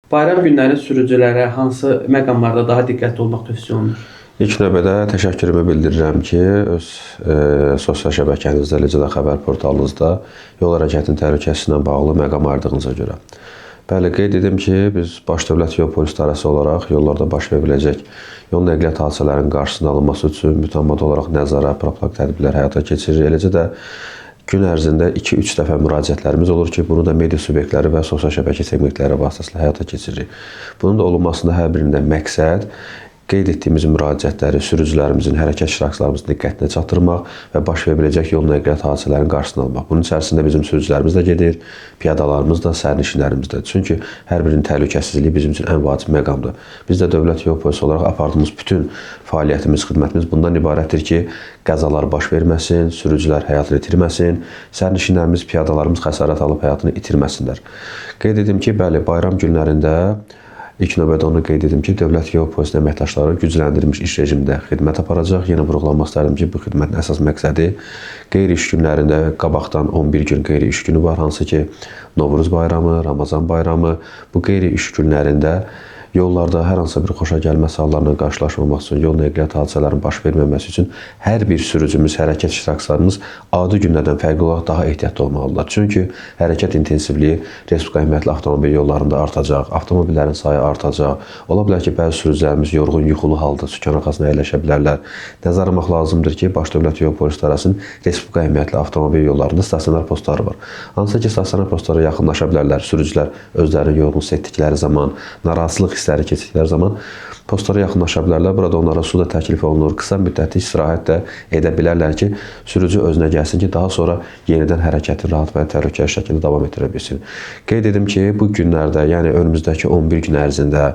Bayram günləri sürücülərə hansı məqamlarda daha diqqətli olmaq tövsiyə olunur? İlk növbədə təşəkkürümü bildirirəm ki, öz sosial şəbəkənizdə, eləcə də xəbər portalınızda yol hərəkətinin təhlükəsi ilə bağlı məqam ayırdığınıza görə. Bəli, qeyd edim ki, biz Baş Dövlət Yol Polis İdarəsi olaraq yollarda baş verə biləcək yol nəqliyyat hadisələrinin qarşısının alınması üçün mütəmməd olaraq nəzarət, profilaktik tədbirlər həyata keçiririk. Eləcə də gün ərzində 2-3 dəfə müraciətlərimiz olur ki, bunu da media subyektləri və sosial şəbəkə segmentləri vasitəsilə həyata keçiririk. Bunun da olunmasında hər birində məqsəd qeyd etdiyimiz müraciətləri sürücülərimizin, hərəkət iştirakçılarımızın diqqətinə çatdırmaq və baş verə biləcək yol nəqliyyat hadisələrinin qarşısını almaq. Bunun içərisində bizim sürücülərimiz də gedir, piyadalarımız da, sərnişinlərimiz də. Çünki hər birinin təhlükəsizliyi bizim üçün ən vacib məqamdır. Biz də Dövlət Yol Polisi olaraq apardığımız bütün fəaliyyətimiz, xidmətimiz bundan ibarətdir ki, qəzalar baş verməsin, sürücülər həyatını itirməsin, sərnişinlərimiz, piyadalarımız xəsarət alıb həyatını itirməsinlər. Qeyd edim ki, bəli, bayram günlərində İlk növbədə onu qeyd edim ki, Dövlət Yol Polisinin əməkdaşları gücləndirilmiş iş rejimində xidmət aparacaq. Yenə vurğulamaq istərdim ki, bu xidmətin əsas məqsədi qeyri-iş günlərində qabaqdan 11 gün qeyri-iş günü var, hansı ki, Novruz bayramı, Ramazan bayramı. Bu qeyri-iş günlərində yollarda hər hansı bir xoşagəlməz hallarla qarşılaşmamaq üçün, yol nəqliyyat hadisələrinin baş verməməsi üçün hər bir sürücümüz, hərəkət iştirakçılarımız adi günlərdən fərqli olaraq daha ehtiyatlı olmalıdırlar. Çünki hərəkət intensivliyi Respublika əhəmiyyətli avtomobil yollarında artacaq, avtomobillərin sayı artacaq. Ola bilər ki, bəzi sürücülərimiz yorğun, yuxulu halda sükan arxasına əyləşə bilərlər. Nəzərə almaq lazımdır ki, Baş Dövlət Yol Polisi İdarəsinin Respublika əhəmiyyətli avtomobil yollarında stasionar postları var. Hansı ki, stasionar postlara yaxınlaşa bilərlər. Sürücülər özlərini yorğun hiss etdikləri zaman, narahatsızlıq hissləri keçdikləri zaman postlara yaxınlaşa bilərlər. Burada onlara su da təklif olunur. Qısa müddətli istirahət də edə bilərlər ki, sürücü özünə gəlsin ki, daha sonra yenidən hərəkəti rahat və təhlükəsiz şəkildə davam etdirə bilsin. Qeyd edim ki, bu günlərdə, yəni önümüzdəki 11 gün ərzində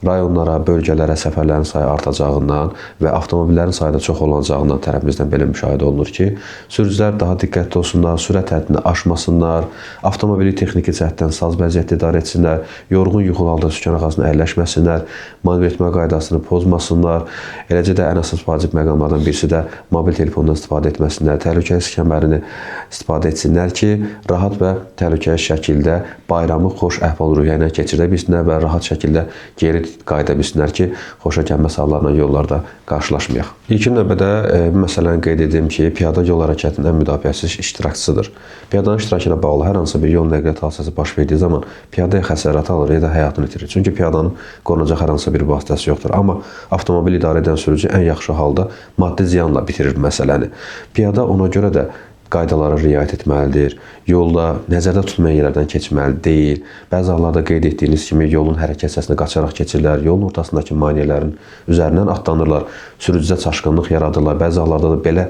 rayonlara, bölgələrə səfərlərin sayı artacağından və avtomobillərin sayı da çox olacağından tərəfimizdən belə müşahidə olunur ki, sürücülər daha diqqətli olsunlar, sürət həddini aşmasınlar, avtomobili texniki cəhətdən saz vəziyyətdə idarə etsinlər, yorğun yuxulu halda sükan arxasına əyləşməsinlər, manevr etmə qaydasını pozmasınlar. Eləcə də ən əsas vacib məqamlardan birisi də mobil telefondan istifadə etməsinlər, təhlükəsizlik kəmərini istifadə etsinlər ki, rahat və təhlükəsiz şəkildə bayramı xoş əhval-ruhiyyə ilə keçirə bilsinlər və rahat şəkildə geri qayıda bilsinlər ki, xoşagəlməz hallarla yollarda qarşılaşmayaq. İlkin növbədə bu məsələni qeyd edim ki, piyada yol hərəkətinin ən müdafiəsiz iştirakçısıdır. Piyadanın iştirakı ilə bağlı hər hansı bir yol nəqliyyat hadisəsi baş verdiyi zaman piyada xəsarət alır ya da həyatını itirir. Çünki piyadanın qorunacaq hər hansı bir vasitəsi yoxdur. Amma avtomobil idarə edən sürücü ən yaxşı halda maddi ziyanla bitirir məsələni. Piyada ona görə də qaydalara riayət etməlidir. Yolda nəzərdə tutmayan yerlərdən keçməli deyil. Bəzi hallarda qeyd etdiyiniz kimi yolun hərəkət hissəsinə qaçaraq keçirlər, yolun ortasındakı maneələrin üzərindən atlanırlar, sürücüdə çaşqınlıq yaradırlar. Bəzi hallarda da belə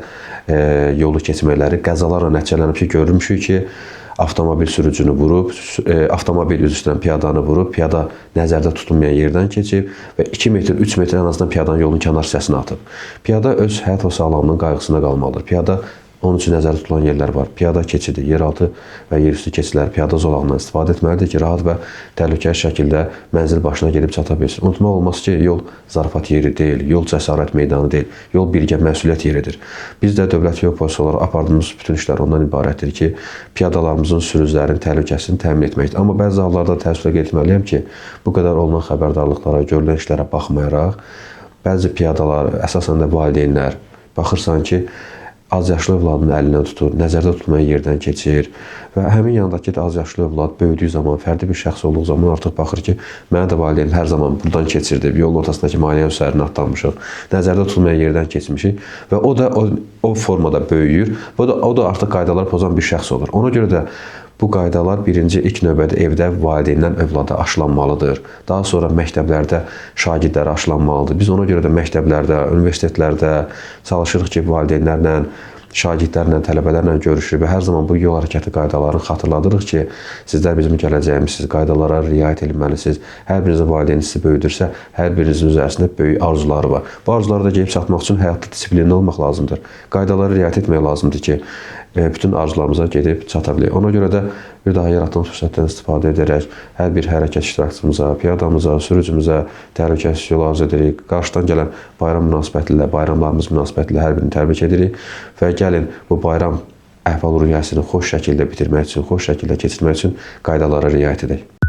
yolu keçməkləri qəzalarla nəticələnib ki, görmüşük ki, avtomobil sürücünü vurub, avtomobil üzündən piyadanı vurub, piyada nəzərdə tutulmayan yerdən keçib və 2 metr, 3 metr ən azından piyadanın yolun kənar hissəsinə atıb. Piyada öz həyat və sağlamlığının qayğısında qalmalıdır. Piyada onun üçün nəzərdə tutulan yerlər var. Piyada keçidi, yeraltı və yerüstü keçidlər piyada zolağından istifadə etməlidir ki, rahat və təhlükəsiz şəkildə mənzil başına gedib çata bilsin. Unutmaq olmaz ki, yol zarafat yeri deyil, yol cəsarət meydanı deyil, yol birgə məsuliyyət yeridir. Biz də Dövlət Yol Polisi olaraq apardığımız bütün işlər ondan ibarətdir ki, piyadalarımızın, sürücülərin təhlükəsini təmin etməkdir. Amma bəzi hallarda təəssüflə qeyd etməliyəm ki, bu qədər olunan xəbərdarlıqlara, görülən işlərə baxmayaraq, bəzi piyadalar, əsasən də valideynlər, baxırsan ki, az yaşlı övladını əlindən tutur, nəzərdə tutmayan yerdən keçir və həmin yandakı da az yaşlı övlad böyüdüyü zaman, fərdi bir şəxs olduğu zaman artıq baxır ki, mənə də valideyn hər zaman buradan keçirdi, yolun ortasındakı maneə üzərinə atlanmışıq, nəzərdə tutmayan yerdən keçmişik və o da o formada böyüyür, o da artıq qaydalar pozan bir şəxs olur. Ona görə də bu qaydalar ilk növbədə evdə valideyndən övlada aşılanmalıdır. Daha sonra məktəblərdə şagirdlərə aşılanmalıdır. Biz ona görə də məktəblərdə, universitetlərdə çalışırıq ki, valideynlərlə, şagirdlərlə, tələbələrlə görüşürük və hər zaman bu yol hərəkəti qaydalarını xatırladırıq ki, sizlər bizim gələcəyimizsiniz, qaydalara riayət etməlisiniz. Hər birinizin valideyni sizi böyüdürsə, hər birinizin üzərisində böyük arzuları var. Bu arzuları da gəlib çatmaq üçün həyatda disiplinli olmaq lazımdır. Qaydalara riayət etmək lazımdır ki, bütün arzularımıza gedib çata bilək. Ona görə də bir daha yaratdığımız fürsətdən istifadə edərək hər bir hərəkət iştirakçımıza, piyadamıza, sürücümüzə təhlükəsiz yol arzu edirik. Qarşıdan gələn bayram münasibətilə, bayramlarımız münasibətilə hər birini təbrik edirik və gəlin bu bayram əhval-ruhiyyəsini xoş şəkildə bitirmək üçün, xoş şəkildə keçirmək üçün qaydalara riayət edək.